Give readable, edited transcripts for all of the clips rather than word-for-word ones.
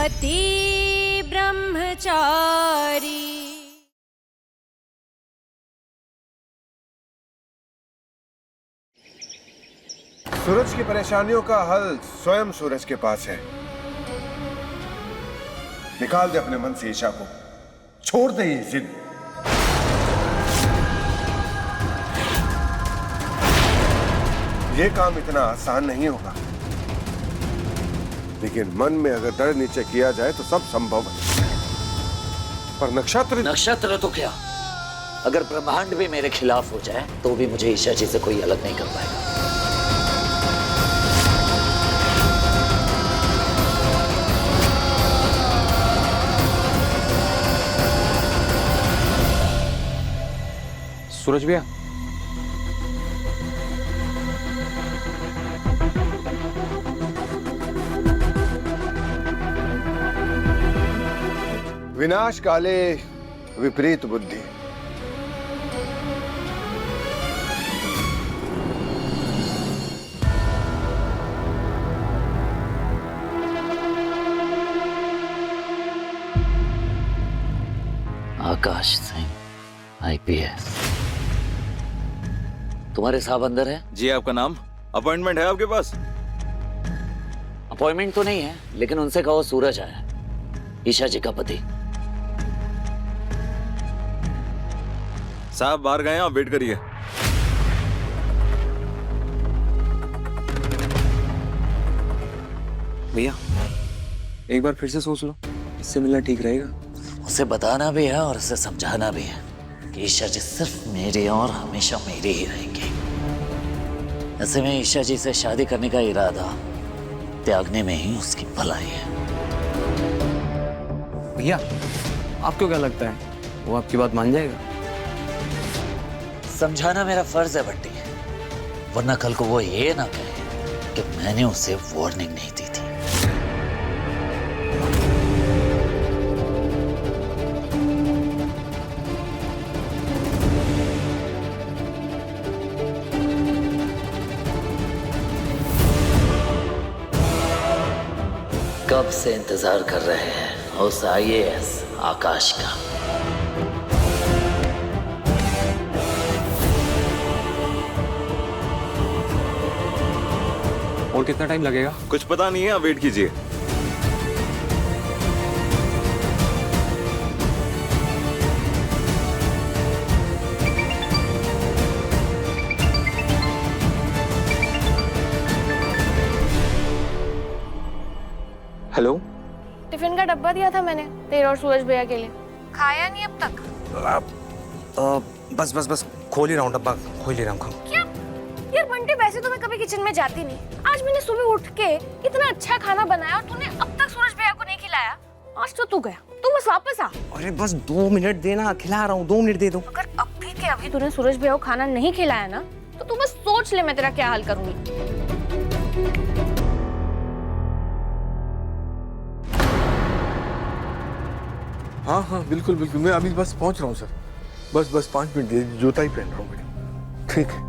पति ब्रह्मचारी। सूरज की परेशानियों का हल स्वयं सूरज के पास है। निकाल दे अपने मन से ईशा को, छोड़ दे ये जिद। ये काम इतना आसान नहीं होगा, लेकिन मन में अगर डर नीचे किया जाए तो सब संभव है। पर नक्षत्र तो क्या, अगर ब्रह्मांड भी मेरे खिलाफ हो जाए तो भी मुझे ईशा जी से कोई अलग नहीं कर पाएगा। सूरज भैया, विनाश काले विपरीत बुद्धि। आकाश सिंह, IPS। तुम्हारे साहब अंदर है? जी, आपका नाम? अपॉइंटमेंट है आपके पास? अपॉइंटमेंट तो नहीं है, लेकिन उनसे कहो सूरज आया, ईशा जी का पति। साहब बाहर गए हैं, आप वेट करिए। भैया एक बार फिर से सोच लो, इससे मिलना ठीक रहेगा। उसे बताना भी है और उसे समझाना भी है कि ईशा जी सिर्फ मेरी और हमेशा मेरी ही रहेंगी। ऐसे में ईशा जी से शादी करने का इरादा त्यागने में ही उसकी भलाई है। भैया आपको क्या लगता है, वो आपकी बात मान जाएगा? समझाना मेरा फर्ज है बट्टी, वरना कल को वो ये ना कहे कि मैंने उसे वार्निंग नहीं दी थी। कब से इंतजार कर रहे हैं उस IAS आकाश का। और कितना टाइम लगेगा? कुछ पता नहीं है, आप वेट कीजिए। हेलो, टिफिन का डब्बा दिया था मैंने तेरे और सूरज भैया के लिए, खाया नहीं अब तक। बस खोल ही रहा हूँ डब्बा, खोल ही रहा हूँ। क्या यार बंटी, वैसे तो मैं कभी किचन में जाती नहीं, आज मैंने सुबह उठ के इतना अच्छा खाना बनाया और तूने अब तक सूरज भैया को नहीं खिलाया। आज तो तू गया, तू बस वापस आ। अरे बस 2 मिनट देना, खिला रहा हूँ, 2 मिनट दे दो। अगर अभी के अभी तूने सूरज भैया को खाना नहीं खिलाया ना, तो तू बस सोच ले मैं तेरा क्या हाल करूंगी। हाँ बिल्कुल, मैं अभी बस पहुंच रहा हूँ सर। बस 5 मिनट दे, जूता ही पहन रहा हूँ मैं। ठीक है।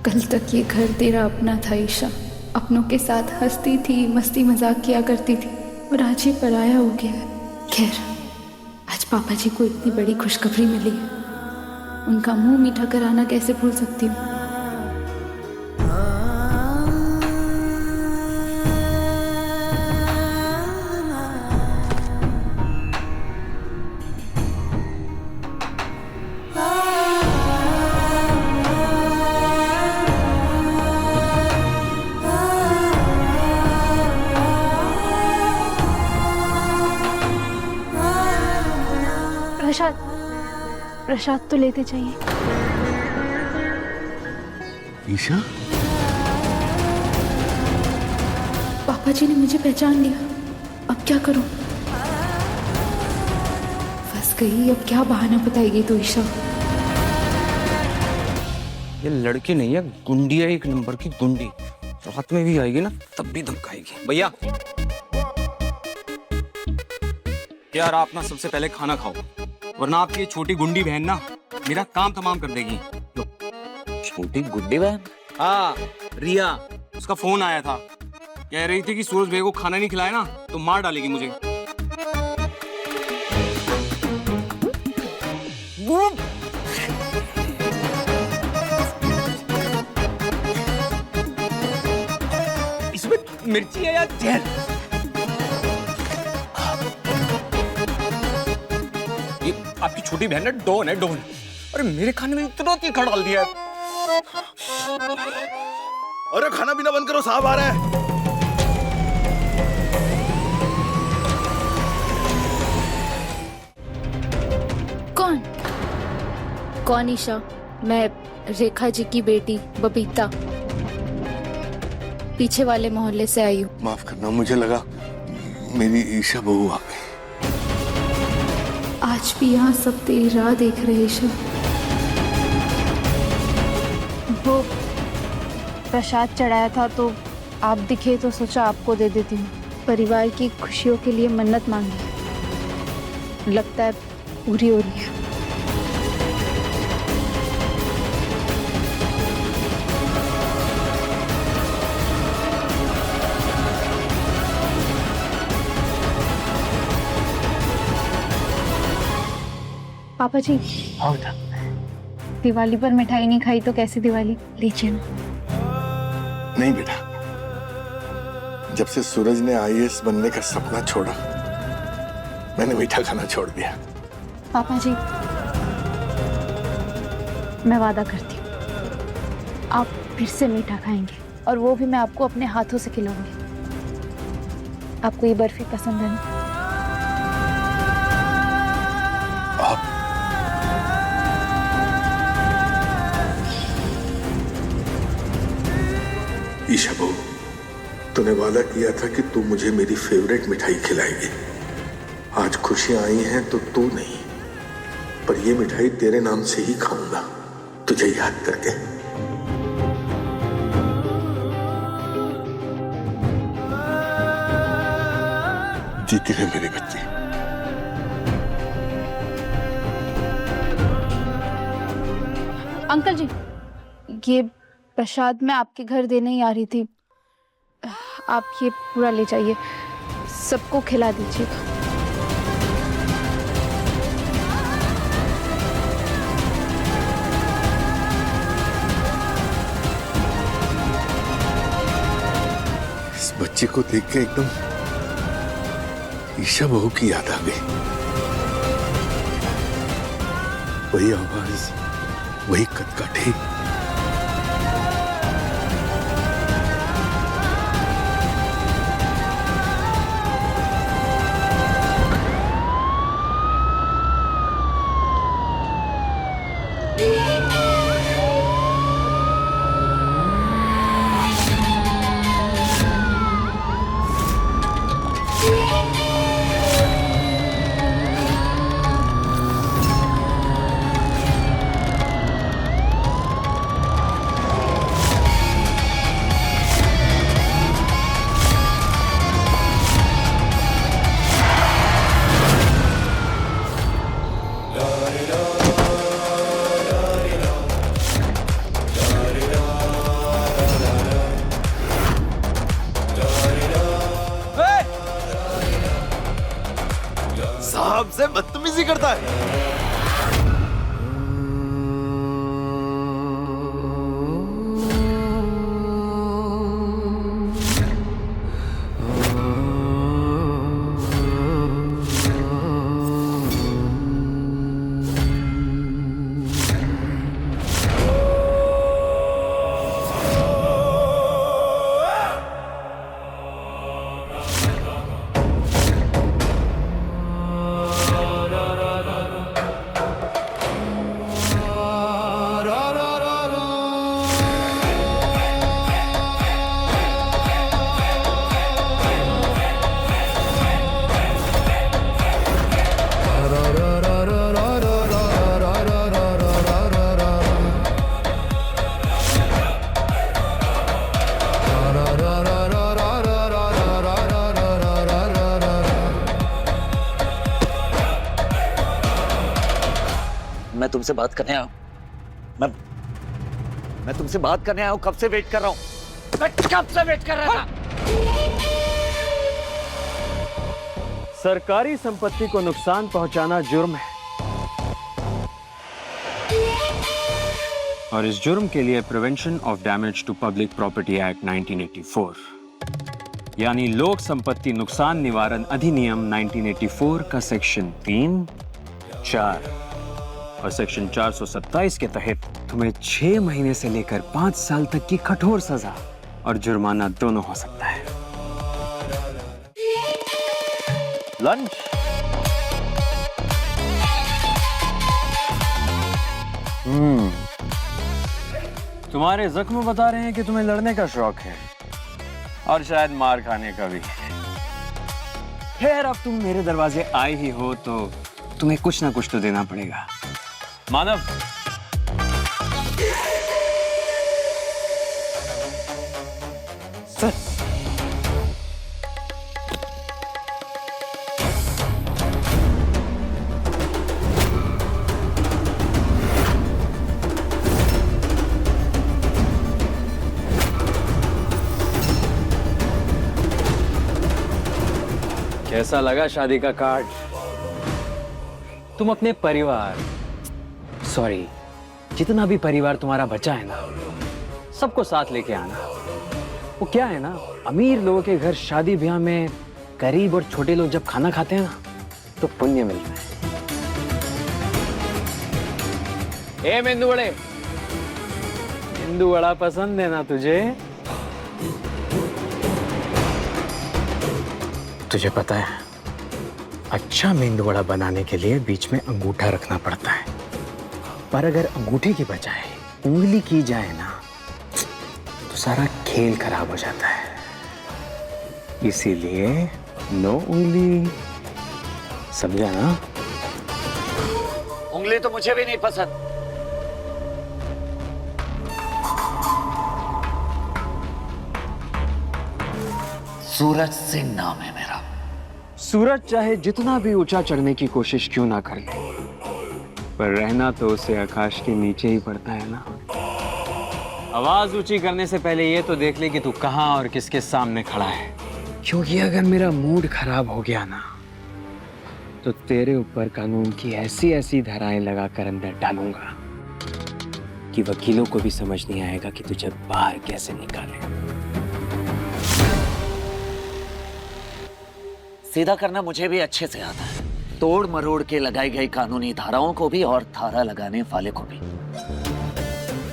कल तक ये घर तेरा अपना था ईशा, अपनों के साथ हंसती थी, मस्ती मजाक किया करती थी, और आज ये पराया हो गया है। खैर, आज पापा जी को इतनी बड़ी खुशखबरी मिली है, उनका मुंह मीठा कराना कैसे भूल सकती हूँ। प्रसाद तो लेते चाहिए। ईशा, पापा जी ने मुझे पहचान लिया, अब क्या करूं? फंस गई, अब क्या बहाना बताएगी तो ईशा? ये लड़की नहीं है, गुंडी है, एक नंबर की गुंडी। रात में भी आएगी ना तब भी धमकाएगी। भैया यार, आप ना सबसे पहले खाना खाओ, वरना आपकी छोटी गुंडी बहन ना मेरा काम तमाम कर देगी। लो। छोटी गुड्डी बहन। हाँ, रिया, उसका फोन आया था, कह रही थी कि सूरज भैया को खाना नहीं खिलाया ना तो मार डालेगी मुझे। इसमें मिर्ची है या जहर? ये आपकी छोटी बहन है, डॉन है, डॉन। अरे मेरे खाने में इतना तीखा डाल दिया है। अरे खाना पीना बंद करो, साहब आ रहा है। कौन ईशा? मैं रेखा जी की बेटी बबीता, पीछे वाले मोहल्ले से आई हूँ। माफ करना, मुझे लगा मेरी ईशा बहू आ गई। आज भी यहाँ सब तेरी राह देख रहे ईशा। वो प्रसाद चढ़ाया था तो आप दिखे तो सोचा आपको दे देती हूँ। परिवार की खुशियों के लिए मन्नत मांगी, लगता है पूरी हो रही है। पापा जी, दिवाली पर मिठाई नहीं खाई तो कैसी दिवाली? लीजिए ना। नहीं बेटा, जब से सूरज ने आईएएस बनने का सपना छोड़ा, मैंने मीठा खाना छोड़ दिया। पापा जी, मैं वादा करती हूँ आप फिर से मीठा खाएंगे, और वो भी मैं आपको अपने हाथों से खिलाऊंगी। आपको ये बर्फी पसंद है ना? आप ईशा बहू, तूने वादा किया था कि तू मुझे मेरी फेवरेट मिठाई खिलाएगी। आज खुशियां आई हैं तो तू नहीं, पर ये मिठाई तेरे नाम से ही खाऊंगा, तुझे याद करके। जीती है मेरी बच्ची। अंकल जी, ये प्रसाद मैं आपके घर देने ही आ रही थी, आप ये पूरा ले जाइए, सबको खिला दीजिएगा। इस बच्चे को देख के एकदम ईशा बहू की याद आ गई। वही आवाज, वही कदकाठी। साहब से बदतमीजी करता है। तुमसे बात करने आया हूं। मैं तुमसे बात करने आया हूं। कब से वेट कर रहा हूं। मैं कब से वेट कर रहा था। सरकारी संपत्ति को नुकसान पहुंचाना जुर्म है और इस जुर्म के लिए prevention of damage to public property act 1984 यानी लोक संपत्ति नुकसान निवारण अधिनियम 1984 का सेक्शन 3, 4 और सेक्शन 427 के तहत तुम्हें 6 महीने से लेकर 5 साल तक की कठोर सजा और जुर्माना दोनों हो सकता है। लंच। तुम्हारे जख्म बता रहे हैं कि तुम्हें लड़ने का शौक है और शायद मार खाने का भी। खैर, अब तुम मेरे दरवाजे आए ही हो तो तुम्हें कुछ ना कुछ तो देना पड़ेगा। मानव, सर, कैसा लगा शादी का कार्ड? तुम अपने परिवार, सॉरी, जितना भी परिवार तुम्हारा बचा है ना, सबको साथ लेके आना। वो क्या है ना, अमीर लोगों के घर शादी ब्याह में गरीब और छोटे लोग जब खाना खाते हैं ना तो पुण्य मिलता है। ए मेंदू वड़े, मेंदू वड़ा पसंद है ना तुझे? तुझे पता है, अच्छा मेंदू वड़ा बनाने के लिए बीच में अंगूठा रखना पड़ता है, पर अगर अंगूठे की बजाय उंगली की जाए ना तो सारा खेल खराब हो जाता है। इसीलिए नो उंगली, समझा ना? उंगली तो मुझे भी नहीं पसंद। सूरज सिंह नाम है मेरा। सूरज चाहे जितना भी ऊंचा चढ़ने की कोशिश क्यों ना कर ले, पर रहना तो उसे आकाश के नीचे ही पड़ता है ना। आवाज ऊंची करने से पहले ये तो देख ले कि तू कहां और किसके सामने खड़ा है, क्योंकि अगर मेरा मूड खराब हो गया ना तो तेरे ऊपर कानून की ऐसी ऐसी धाराएं लगाकर अंदर डालूंगा कि वकीलों को भी समझ नहीं आएगा कि तुझे बाहर कैसे निकाले। सीधा करना मुझे भी अच्छे से आता है, तोड़ मरोड़ के लगाई गई कानूनी धाराओं को भी और धारा लगाने वाले को भी।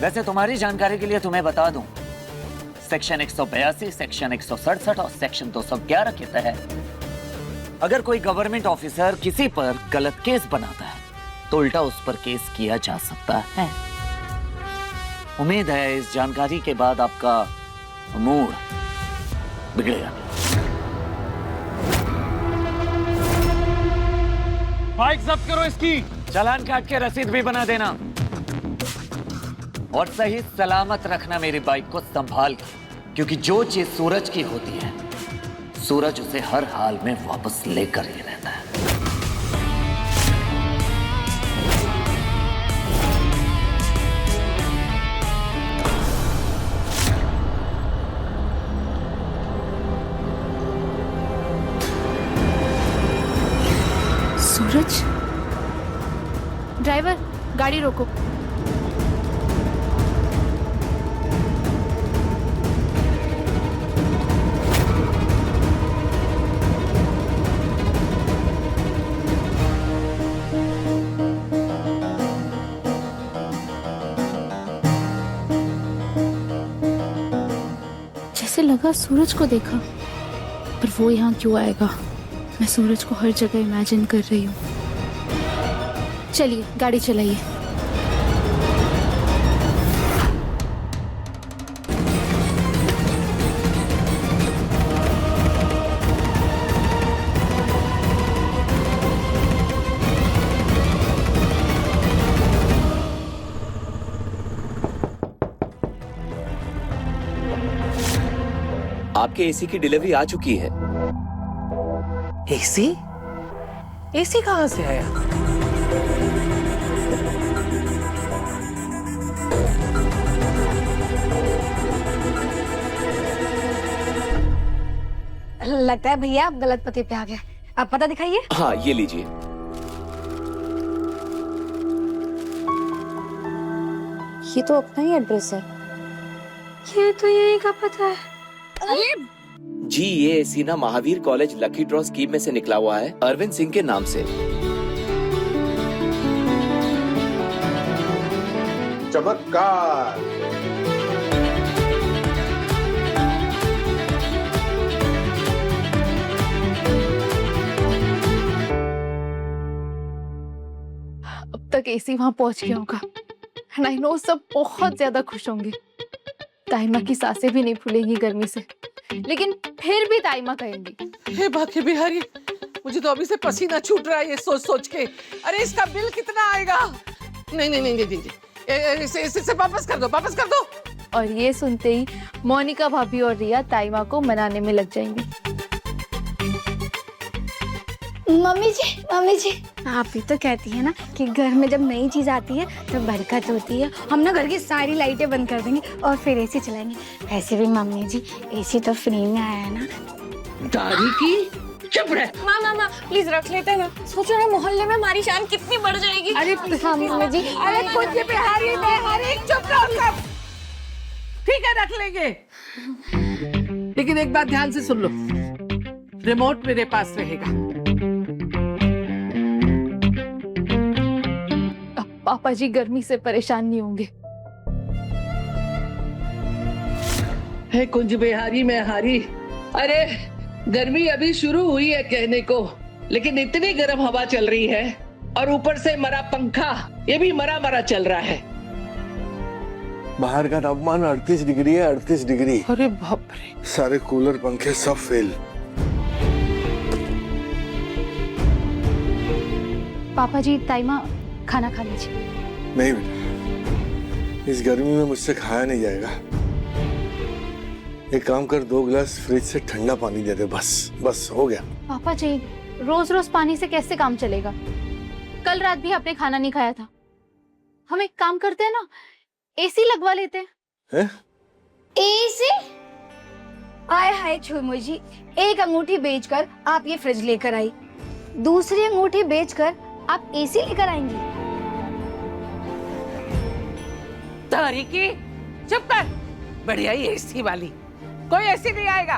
वैसे तुम्हारी जानकारी के लिए तुम्हें बता दूं, सेक्शन 182, सेक्शन 167 और सेक्शन 211 के तहत अगर कोई गवर्नमेंट ऑफिसर किसी पर गलत केस बनाता है तो उल्टा उस पर केस किया जा सकता है। उम्मीद है इस जानकारी के बाद आपका मूड बिगड़ेगा। बाइक जब्त करो इसकी। चालान काट के रसीद भी बना देना और सही सलामत रखना मेरी बाइक को संभाल के, क्योंकि जो चीज सूरज की होती है सूरज उसे हर हाल में वापस लेकर ही रहता है। सूरज, ड्राइवर गाड़ी रोको। जैसे लगा सूरज को देखा, पर वो यहाँ क्यों आएगा? मैं सूरज को हर जगह इमेजिन कर रही हूँ। चलिए गाड़ी चलाइए। आपके एसी की डिलीवरी आ चुकी है। एसी? एसी कहां से आया? लगता है भैया आप गलत पते पे आ गए। आप पता दिखाइए। हाँ ये लीजिए। ये तो अपना ही एड्रेस है। ये तो यही का पता है। अरे जी ये एसी ना Mahavir college lucky draw scheme में से निकला हुआ है, अरविंद सिंह के नाम से। चमत्कार। अब तक एसी वहां पहुंच गया होगा। आई नो सब बहुत ज्यादा खुश होंगे। ताइमा की सांसें भी नहीं फूलेंगी गर्मी से, लेकिन फिर भी ताइमा कहेंगी। हे बाकी बिहारी, मुझे तो अभी से पसीना छूट रहा है ये सोच सोच के। अरे इसका बिल कितना आएगा? नहीं नहीं नहीं नहीं, नहीं। इसे वापस कर दो, वापस कर दो। और ये सुनते ही मोनिका भाभी और रिया ताइमा को मनाने में लग जाएंगी। मम्मी जी आप भी तो कहती है ना कि घर में जब नई चीज आती है तो बरकत होती है। हम ना घर की सारी लाइटें बंद कर देंगे और फिर एसी चलाएंगे। वैसे भी मम्मी जी एसी तो फ्री में आया है ना। दादी की चुप रह। मामा प्लीज रख लेते ना। सोचो ना मोहल्ले में हमारी शान कितनी बढ़ जाएगी। अरे हाँ मम्मी जी। अरे कुछ बिहारी चुप रहो। ठीक है रख लेंगे, लेकिन एक बात ध्यान से सुन लो, रिमोट मेरे पास रहेगा। पापा जी गर्मी से परेशान नहीं होंगे। है कुंज बिहारी में हारी। अरे गर्मी अभी शुरू हुई है कहने को, लेकिन इतनी गर्म हवा चल रही है और ऊपर से मरा पंखा, ये भी मरा मरा चल रहा है। बाहर का तापमान 38 डिग्री है, 38 डिग्री। अरे बाप रे। सारे कूलर पंखे सब फेल। पापा जी ताइमा खाना खा लीजिए। नहीं बेटा, इस गर्मी में मुझसे खाया नहीं जाएगा। एक काम कर, 2 गिलास फ्रिज से ठंडा पानी दे दे, बस हो गया। पापा जी रोज रोज पानी से कैसे काम चलेगा? कल रात भी आपने खाना नहीं खाया था। हम एक काम करते हैं ना, एसी लगवा लेते हैं। एसी? आय हाय छुमो जी, एक अंगूठी बेचकर आप ये फ्रिज लेकर आई, दूसरी अंगूठी बेचकर आप एसी लेकर आएंगी। तारीकी चुप कर। बढ़िया ही एसी वाली। कोई एसी नहीं आएगा।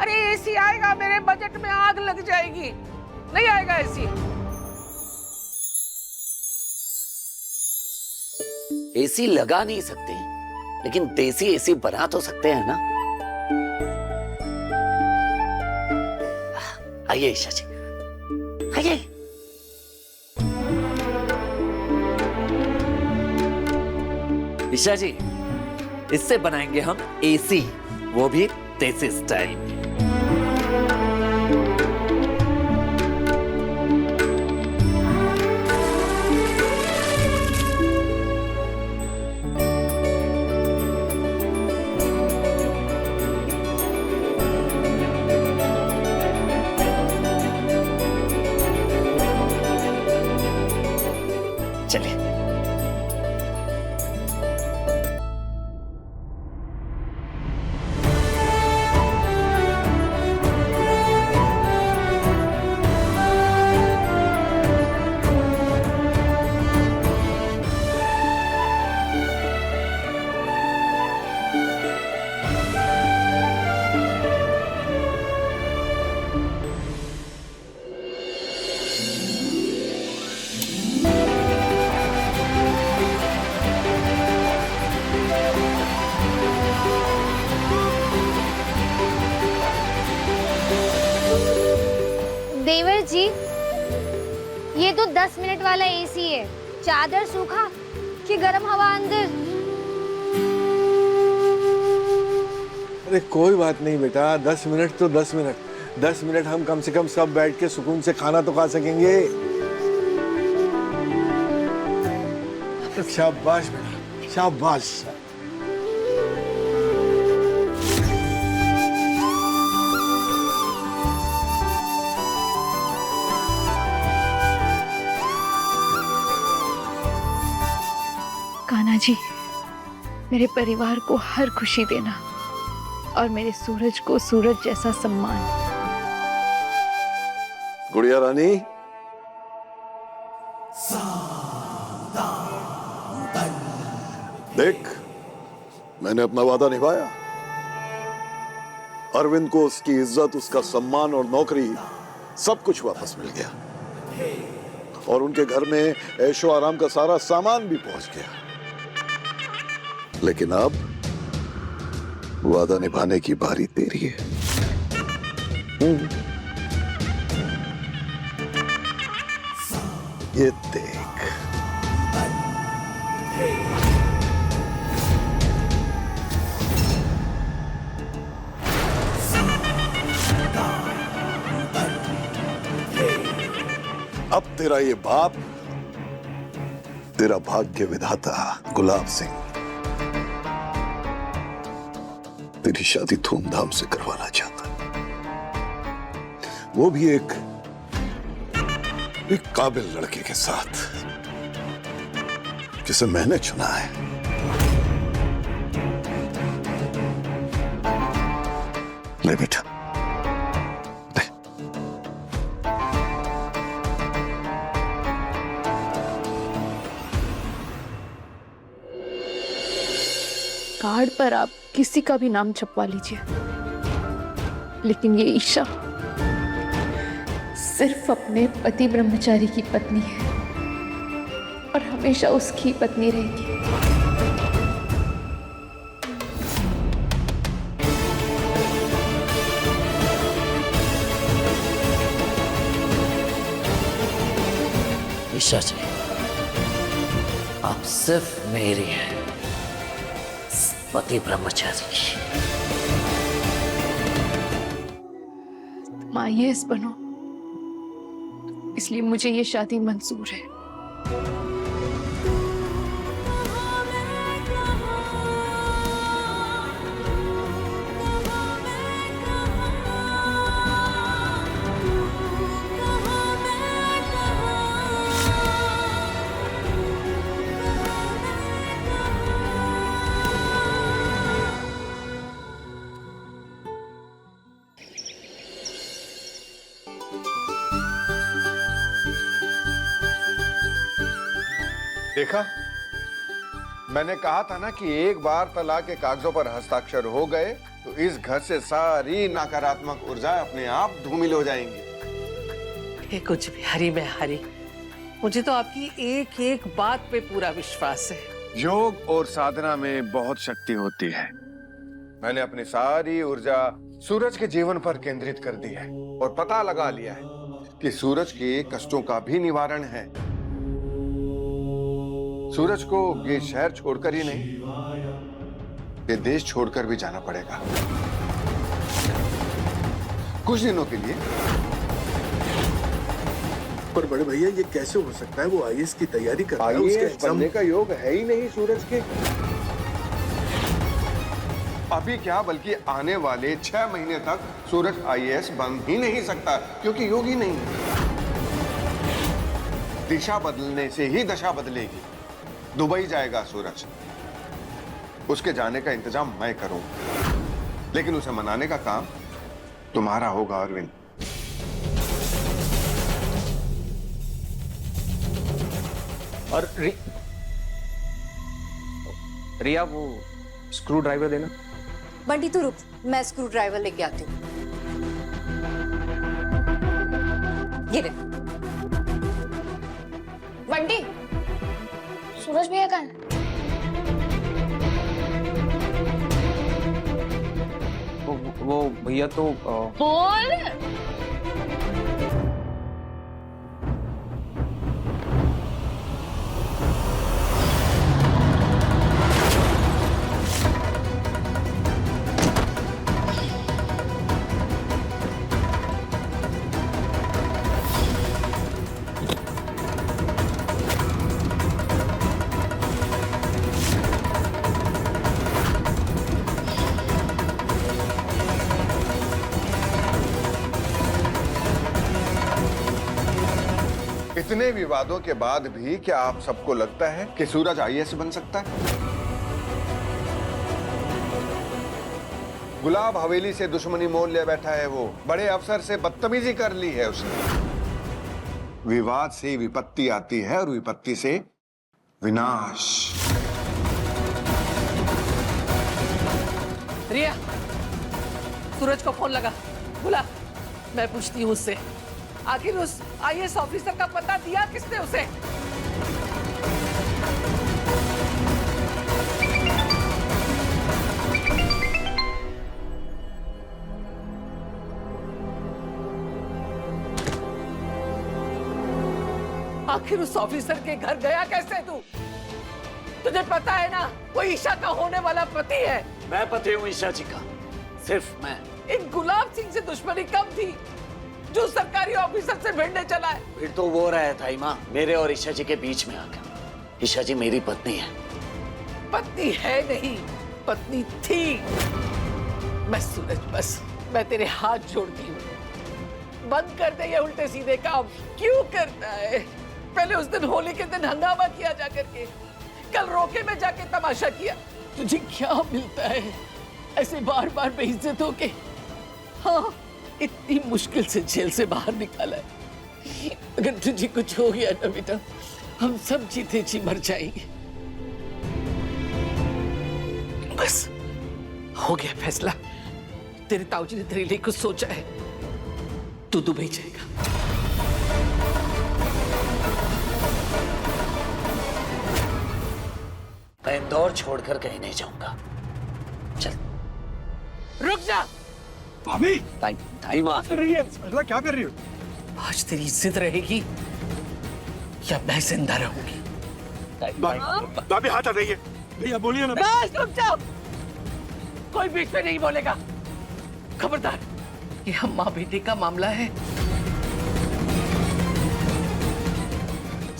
अरे एसी आएगा मेरे बजट में आग लग जाएगी। नहीं आएगा एसी। एसी लगा नहीं सकते, लेकिन देसी एसी बना तो सकते हैं ना। आइए ईशा जी, आइए। ईशा जी, इससे बनाएंगे हम एसी, वो भी देसी स्टाइल में। चलिए। देवर जी, ये तो 10 मिनट वाला एसी है। चादर सूखा कि गर्म हवा अंदर। अरे कोई बात नहीं बेटा, 10 मिनट तो 10 मिनट। 10 मिनट हम कम से कम सब बैठ के सुकून से खाना तो खा सकेंगे। शाबाश बेटा, शाबाश। कान्हा जी, मेरे परिवार को हर खुशी देना और मेरे सूरज को सूरज जैसा सम्मान। गुड़िया रानी, देख, मैंने अपना वादा निभाया। अरविंद को उसकी इज्जत, उसका सम्मान और नौकरी सब कुछ वापस मिल गया, और उनके घर में ऐशो आराम का सारा सामान भी पहुंच गया। लेकिन अब वादा निभाने की बारी तेरी है। ये देख, अब तेरा ये बाप, तेरा भाग्य विधाता गुलाब सिंह तेरी शादी धूमधाम से करवाना चाहता है, वो भी एक काबिल लड़के के साथ जिसे मैंने चुना है। ले बेटा, ले। कार्ड पर आप किसी का भी नाम छपवा लीजिए, लेकिन ये ईशा सिर्फ अपने पति ब्रह्मचारी की पत्नी है और हमेशा उसकी पत्नी रहेगी। ईशा जी, आप सिर्फ मेरी हैं, पति ब्रह्मचारी। तुम IAS बनो, इसलिए मुझे ये शादी मंजूर है। देखा, मैंने कहा था ना कि एक बार तलाक के कागजों पर हस्ताक्षर हो गए तो इस घर से सारी नकारात्मक ऊर्जा अपने आप धूमिल हो जाएंगी। ये कुछ बिहारी बिहारी, मुझे तो आपकी एक एक बात पे पूरा विश्वास है। योग और साधना में बहुत शक्ति होती है। मैंने अपनी सारी ऊर्जा सूरज के जीवन पर केंद्रित कर दी है और पता लगा लिया है कि सूरज के कष्टों का भी निवारण है। सूरज को ये शहर छोड़कर ही नहीं, ये देश छोड़कर भी जाना पड़ेगा कुछ दिनों के लिए। पर बड़े भैया, ये कैसे हो सकता है? वो IAS की तैयारी कर रहा है, उसके IAS बनने का योग है ही नहीं सूरज के। अभी क्या, बल्कि आने वाले 6 महीने तक सूरज IAS बन ही नहीं सकता, क्योंकि योग ही नहीं है। दिशा बदलने से ही दशा बदलेगी। दुबई जाएगा सूरज, उसके जाने का इंतजाम मैं करूंगा, लेकिन उसे मनाने का काम तुम्हारा होगा अरविंद। और रिया, वो स्क्रू ड्राइवर देना। बंटी तू रुक, मैं स्क्रू ड्राइवर लेके आती हूँ। ये ले। बंटी, सूरज भैया कहाँ है? वो भैया तो बोल। इतने विवादों के बाद भी क्या आप सबको लगता है कि सूरज IAS बन सकता है? गुलाब हवेली से दुश्मनी मोल ले बैठा है, वो बड़े अफसर से बदतमीजी कर ली है उसने। विवाद से विपत्ति आती है और विपत्ति से विनाश। रिया, सूरज को फोन लगा, बुला। मैं पूछती हूँ उससे, आखिर उस आईएएस ऑफिसर का पता दिया किसने उसे? आखिर उस ऑफिसर के घर गया कैसे तू? तुझे पता है ना, वो ईशा का होने वाला पति है। मैं पति हूँ ईशा जी का, सिर्फ मैं। इन गुलाब सिंह से दुश्मनी कब थी जो सरकारी ऑफिसर से भिड़ने चला है? फिर तो वो रहा था माँ, मेरे और ईशा जी के बीच में आकर। ईशा जी मेरी पत्नी है। पत्नी है नहीं, पत्नी थी। मैं सूरज, बस मैं तेरे हाथ जोड़ती हूँ, बंद कर दे ये उल्टे सीधे काम। क्यों करता है? पहले उस दिन होली के दिन हंगामा किया जाकर के, कल रोके में जाके तमाशा किया। तुझे क्या मिलता है ऐसे बार बार बेइज्जत होके? हाँ, इतनी मुश्किल से जेल से बाहर निकाला है। अगर तुझे कुछ हो गया ना बेटा, हम सब जीते जी मर जाएंगे। बस हो गया फैसला। तेरे ताऊजी ने तेरे लिए कुछ सोचा है, तू दुबई जाएगा। मैं इंदौर छोड़कर कहीं नहीं जाऊंगा। चल। रुक जा। भाभी, ताई माँ। क्या कर रही हो? आज तेरी इज्जत रहेगी या मैं जिंदा रहूंगी? भाभी हाथ आ जाइए। भैया बोलिए ना। बस रुक जाओ, कोई बीच में नहीं बोलेगा। खबरदार, ये हम माँ बेटे का मामला है।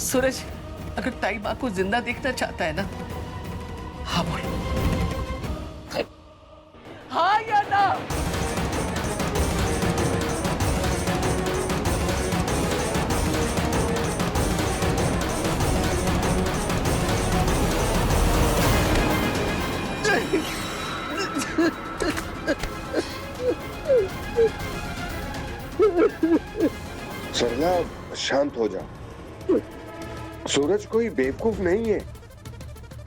सूरज, अगर ताई माँ को जिंदा देखना चाहता है ना, हाँ बोल। हाँ या ना? सरला, शांत हो जा। सूरज कोई बेवकूफ नहीं है,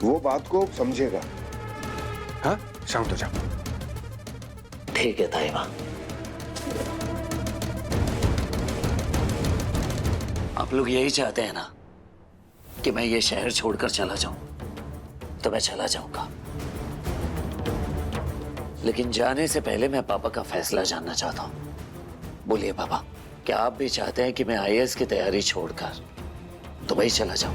वो बात को समझेगा। हाँ, शांत हो जा। ठीक है ताई माँ। आप लोग यही चाहते हैं ना कि मैं ये शहर छोड़कर चला जाऊं, तो मैं चला जाऊंगा। लेकिन जाने से पहले मैं पापा का फैसला जानना चाहता हूं। बोलिए पापा, क्या आप भी चाहते हैं कि मैं आईएएस की तैयारी छोड़कर दुबई चला जाऊं?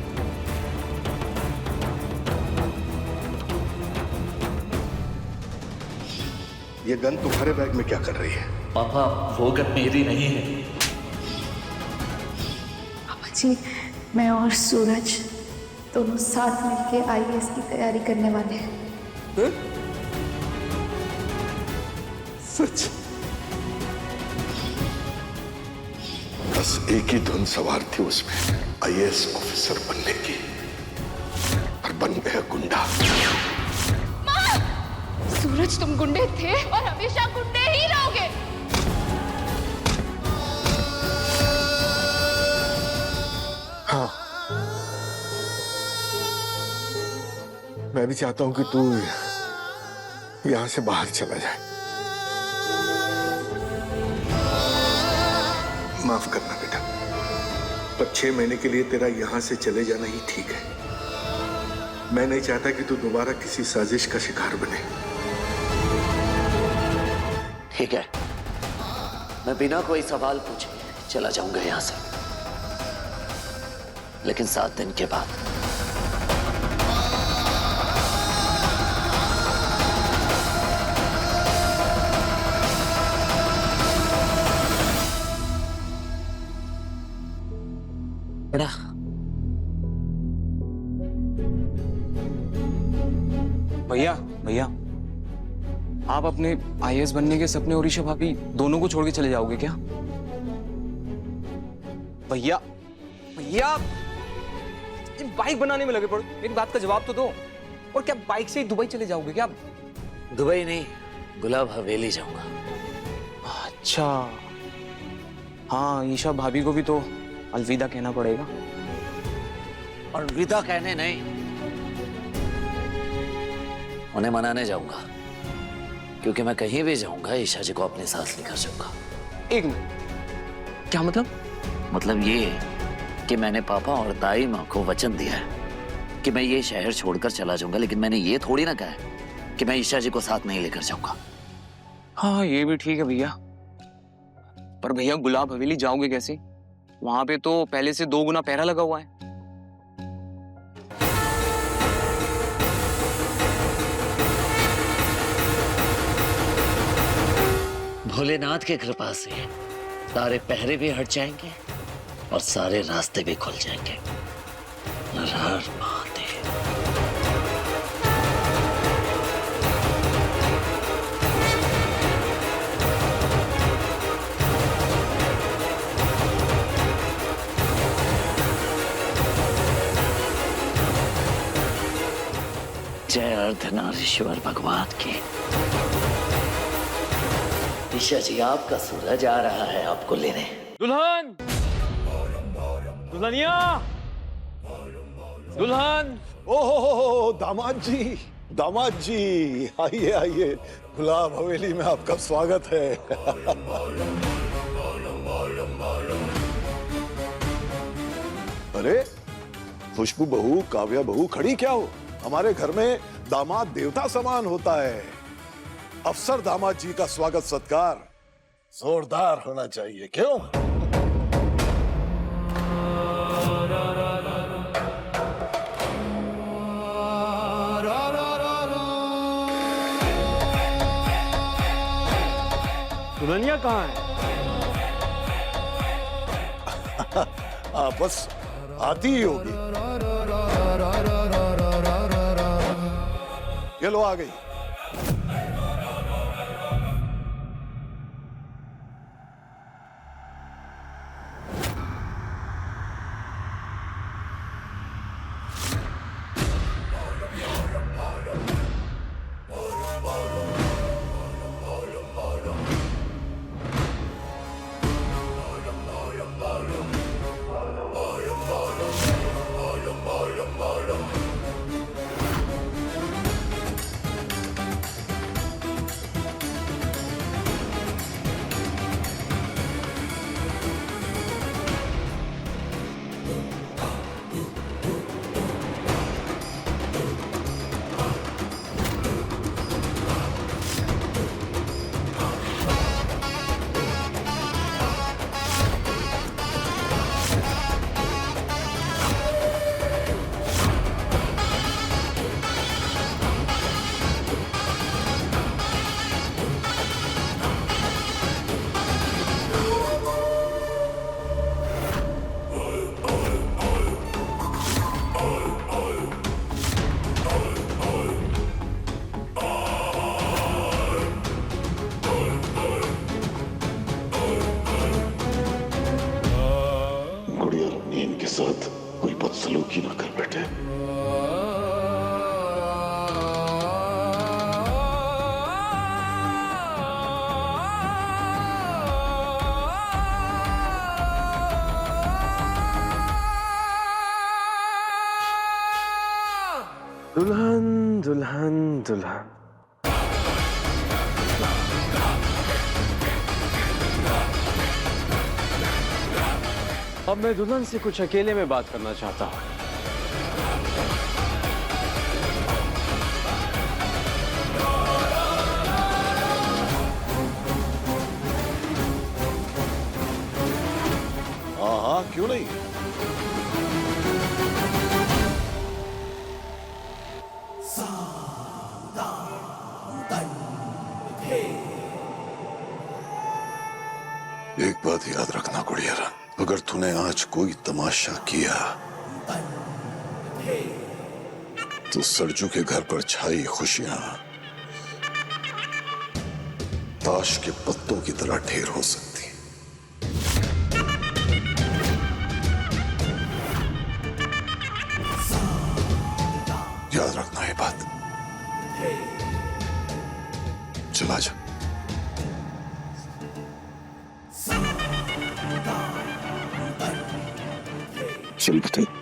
ये गन तुम्हारे बैग में क्या कर रही है? पापा, वो गन मेरी नहीं है। पापा जी, मैं और सूरज दोनों साथ मिलके आईएएस की तैयारी करने वाले हैं। सच? बस एक ही धुन सवार थी उसमें, आईएएस ऑफिसर बनने की, और बन गया गुंडा। सूरज, तुम गुंडे थे और हमेशा गुंडे ही रहोगे। हाँ, मैं भी चाहता हूं कि तू यहां से बाहर चला जाए। माफ करना बेटा, पर 6 महीने के लिए तेरा यहां से चले जाना ही ठीक है। मैं नहीं चाहता कि तू दोबारा किसी साजिश का शिकार बने। ठीक है, मैं बिना कोई सवाल पूछे चला जाऊंगा यहां से, लेकिन 7 दिन के बाद। बड़ा भैया, भैया, आप अपने आईएएस बनने के सपने और ईशा भाभी दोनों को छोड़ के चले जाओगे क्या? भैया, भैया, ये बाइक बनाने में लगे पड़ो, मेरी बात का जवाब तो दो। और क्या बाइक से ही दुबई चले जाओगे क्या? दुबई नहीं, गुलाब हवेली जाऊंगा। अच्छा, हाँ, ईशा भाभी को भी तो अलविदा कहना पड़ेगा। और विदा कहने नहीं, उन्हें मनाने जाऊंगा, क्योंकि मैं कहीं भी जाऊंगा ईशा जी को अपने साथ लेकर जाऊंगा। एक मिनट, क्या मतलब? मतलब ये कि मैंने पापा और दाई माँ को वचन दिया है कि मैं ये शहर छोड़कर चला जाऊंगा, लेकिन मैंने ये थोड़ी ना कहा है कि मैं ईशा जी को साथ नहीं लेकर जाऊंगा। हाँ ये भी ठीक है भैया, पर भैया गुलाब हवेली जाओगे कैसे? वहां पे तो पहले से 2 गुना पहरा लगा हुआ है। भोलेनाथ की कृपा से सारे पहरे भी हट जाएंगे और सारे रास्ते भी खुल जाएंगे। हर हर महादेव। जय अर्धनारीश्वर भगवान की। ईशा जी, आपका सूरज आ रहा है आपको लेने। दुल्हन, दुल्हनिया, दुल्हन। ओहो दामाद जी आइए आइए, गुलाब हवेली में आपका स्वागत है। अरे खुशबू बहू, काव्या बहू, खड़ी क्या हो? हमारे घर में दामाद देवता समान होता है। अफसर दामाद जी का स्वागत सत्कार जोरदार होना चाहिए, क्यों? दुल्हनिया कहाँ है? बस आती ही होगी। ये लो आ गई। साथ कोई बदसलूकी ना कर बैठे। दुल्हन दुल्हन दुल्हन, अब मैं दुल्हन से कुछ अकेले में बात करना चाहता हूं। हाँ, क्यों नहीं। एक बात याद रखना गुड़ियारा, अगर तूने आज कोई तमाशा किया तो सरजू के घर पर छाई खुशियां ताश के पत्तों की तरह ढेर हो सकती। याद रखना ये बात। चला जा। चल बताइए।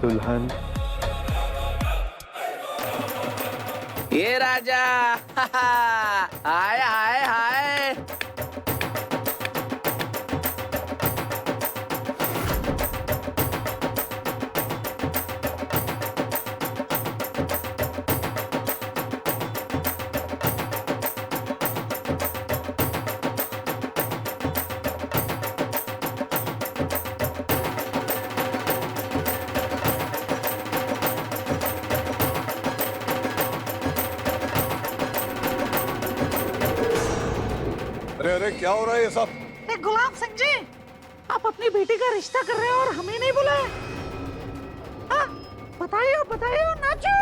दुल्हन, ये राजा हाय हाय हाय। अरे अरे क्या हो रहा है ये सब? गुलाब सिंह जी, आप अपनी बेटी का रिश्ता कर रहे हो और हमें नहीं बुलाया? हाँ, बताइए नाचो।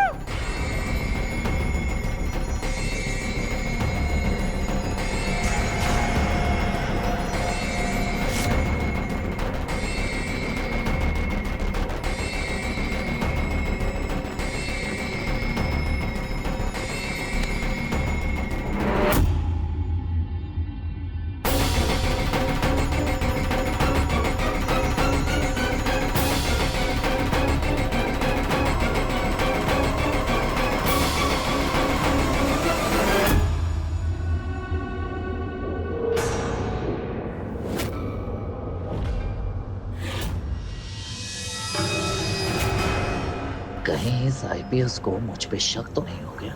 कहीं इस आईपीएस को मुझ पे शक तो नहीं हो गया?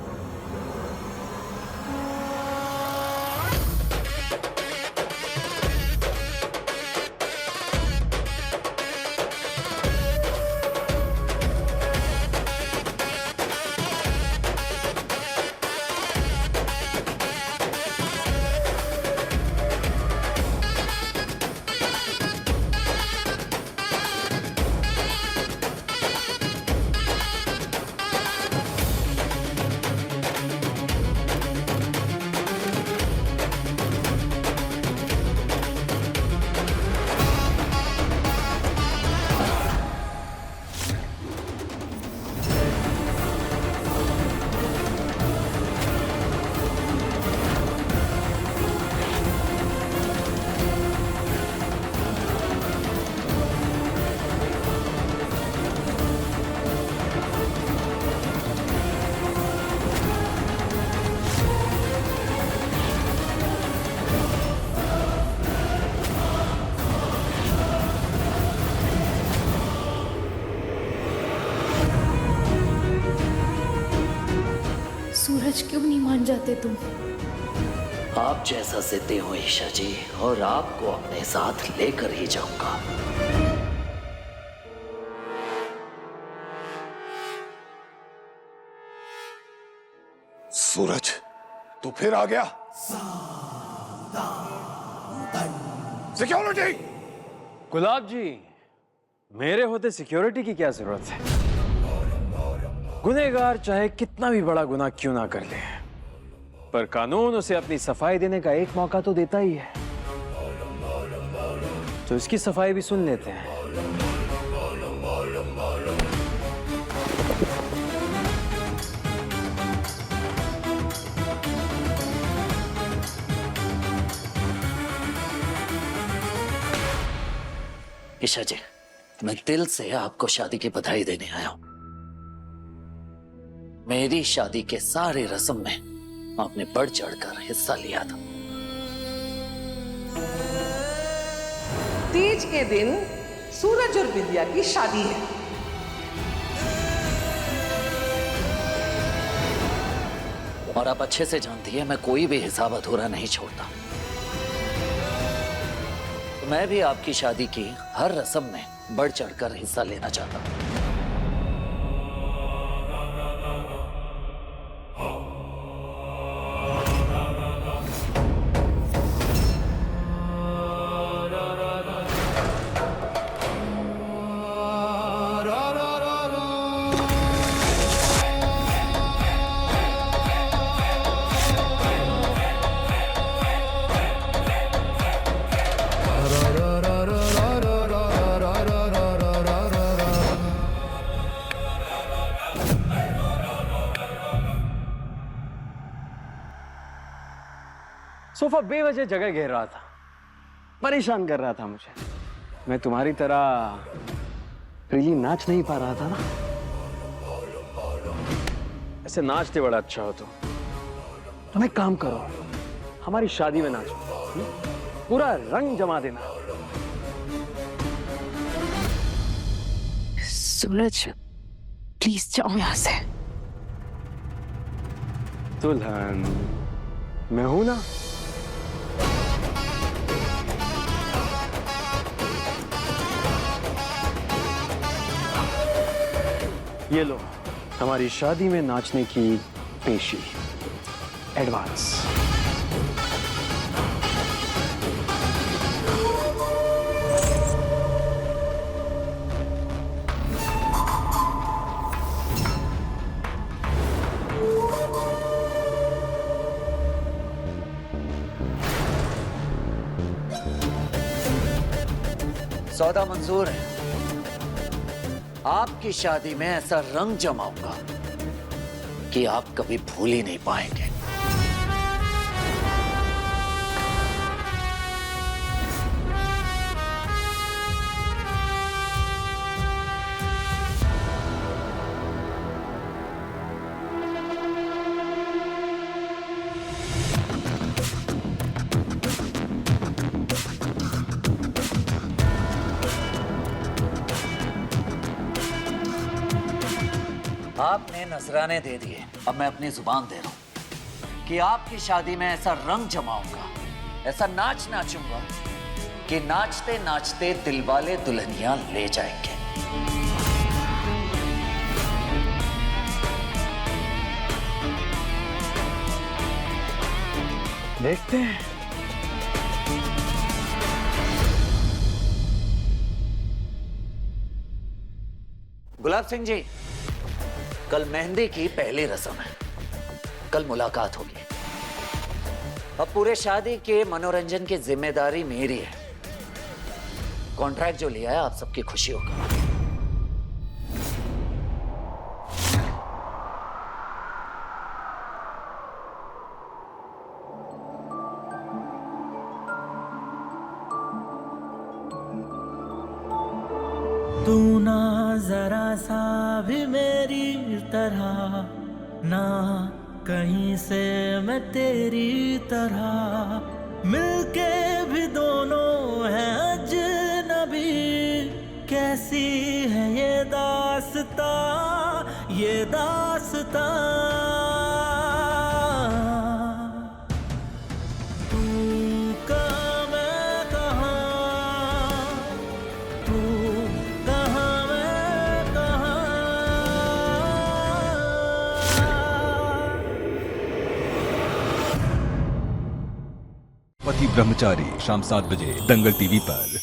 सूरज क्यों नहीं मान जाते तुम? आप जैसा जिद्दी हो ईशा जी, और आपको अपने साथ लेकर ही जाऊंगा। सूरज, तू फिर आ गया? सिक्योरिटी! गुलाब जी, मेरे होते सिक्योरिटी की क्या जरूरत है? गुनहगार चाहे कितना भी बड़ा गुनाह क्यों ना कर ले, पर कानून उसे अपनी सफाई देने का एक मौका तो देता ही है। तो इसकी सफाई भी सुन लेते हैं। ईशा जी, मैं दिल से आपको शादी की बधाई देने आया हूं। मेरी शादी के सारे रस्म में आपने बढ़ चढ़कर हिस्सा लिया था। तीज के दिन सूरज और विद्या की शादी है। और आप अच्छे से जानती है मैं कोई भी हिसाब अधूरा नहीं छोड़ता। तो मैं भी आपकी शादी की हर रस्म में बढ़ चढ़कर हिस्सा लेना चाहता हूं। सोफा बेवजह जगह घेर रहा था, परेशान कर रहा था मुझे। मैं तुम्हारी तरह फ्रीली नाच नहीं पा रहा था ना। ऐसे नाचते बड़ा अच्छा हो तुम एक काम करो, हमारी शादी में नाचो, पूरा रंग जमा देना। सूरज प्लीज जाओ यहां से। दुल्हन मैं हूं ना। ये लो हमारी शादी में नाचने की पेशी, एडवांस। सौदा मंजूर है। आपकी शादी में ऐसा रंग जमाऊंगा कि आप कभी भूल ही नहीं पाएंगे। आपने नजराने दे दिए, अब मैं अपनी जुबान दे रहा हूं कि आपकी शादी में ऐसा रंग जमाऊंगा, ऐसा नाच नाचूंगा कि नाचते नाचते दिलवाले दुल्हनिया ले जाएंगे। देखते हैं। गुलाब सिंह जी, कल मेहंदी की पहली रस्म है, कल मुलाकात होगी। अब पूरे शादी के मनोरंजन की जिम्मेदारी मेरी है। कॉन्ट्रैक्ट जो लिया है आप सबकी खुशी होगा। तू ना जरा सा भी मेरी तरह, ना कहीं से मैं तेरी तरह, मिलके भी दोनों हैं अजनबी। कैसी है ये दास्ता, ये दास्ता। पति ब्रह्मचारी शाम 7 बजे दंगल टीवी पर।